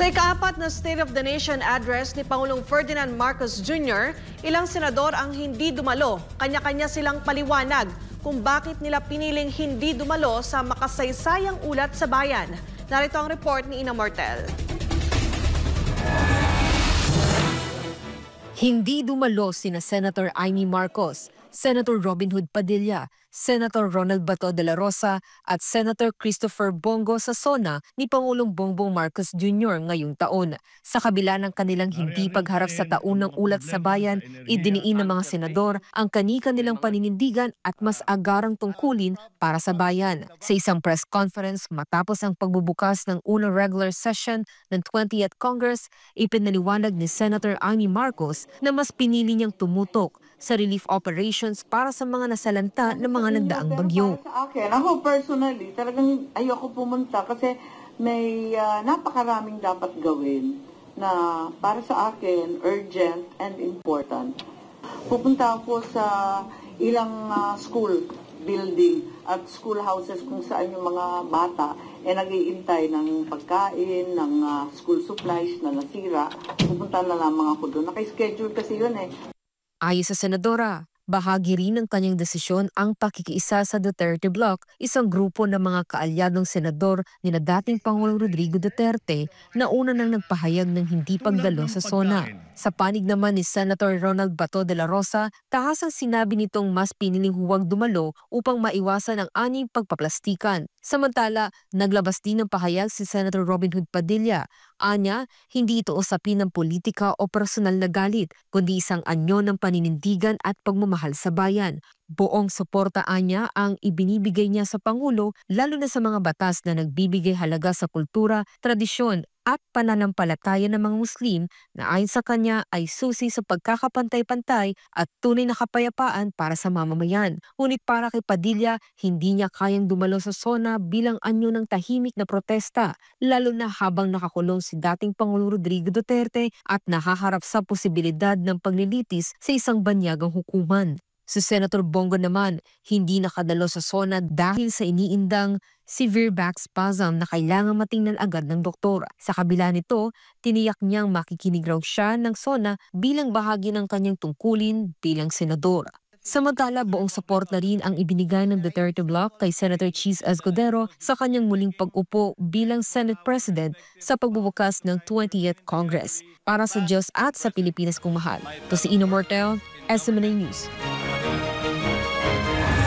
Sa ikaapat na State of the Nation address ni Pangulong Ferdinand Marcos Jr., ilang senador ang hindi dumalo. Kanya-kanya silang paliwanag kung bakit nila piniling hindi dumalo sa makasaysayang ulat sa bayan. Narito ang report ni Ina Mortel. Hindi dumalo sina Senator Amy Marcos, Senator Robin Hood Padilla, Senator Ronald Bato de la Rosa at Senator Christopher Bongo sa SONA ni Pangulong Bongbong Marcos Jr. ngayong taon. Sa kabila ng kanilang hindi pagharap sa taunang ulat sa bayan, idiniin ng mga senador ang kani-kanilang paninindigan at mas agarang tungkulin para sa bayan. Sa isang press conference matapos ang pagbubukas ng unang regular session ng 20th Congress, ipinaliwanag ni Senator Amy Marcos na mas pinili niyang tumutok sa relief operations para sa mga nasalanta ng mga nagdaang bagyo. Para sa akin, ako personally, talagang ayoko pumunta kasi may napakaraming dapat gawin na para sa akin, urgent and important. Pupunta ako sa ilang school building at school houses kung saan yung mga bata nag-iintay ng pagkain, ng school supplies na nasira. Pupunta na lamang ako doon. Naka-schedule kasi yun eh. Ayon sa senadora, bahagi rin ng kanyang desisyon ang pakikiisa sa Duterte Bloc, isang grupo ng mga kaalyadong senador ni na dating Pangulong Rodrigo Duterte na una nang nagpahayag ng hindi pagdalo sa SONA. Sa panig naman ni Senator Ronald Bato de la Rosa, tahas ang sinabi nitong mas piniling huwag dumalo upang maiwasan ang anying pagpaplastikan. Samantala, naglabas din ng pahayag si Senator Robin Hood Padilla. Anya, hindi ito usapin ng politika o personal na galit, kundi isang anyo ng paninindigan at pagmamahal sa bayan. Buong suporta anya ang ibinibigay niya sa Pangulo, lalo na sa mga batas na nagbibigay halaga sa kultura, tradisyon at pananampalataya ng mga Muslim na ayon sa kanya ay susi sa pagkakapantay-pantay at tunay na kapayapaan para sa mamamayan. Ngunit para kay Padilla, hindi niya kayang dumalo sa SONA bilang anyo ng tahimik na protesta, lalo na habang nakakulong si dating Pangulong Rodrigo Duterte at nahaharap sa posibilidad ng paglilitis sa isang banyagang hukuman. Si Senator Bongo naman, hindi nakadalo sa SONA dahil sa iniindang severe back spasm na kailangang matingnan agad ng doktor. Sa kabila nito, tiniyak niyang makikinig raw siya ng SONA bilang bahagi ng kanyang tungkulin bilang senador. Samantala, buong suporta rin ang ibinigay ng Duterte Bloc kay Senator Cheese Escudero sa kanyang muling pag-upo bilang Senate President sa pagbubukas ng 20th Congress. Para sa Diyos at sa Pilipinas kong mahal, to si Ina Mortel, SMNA News.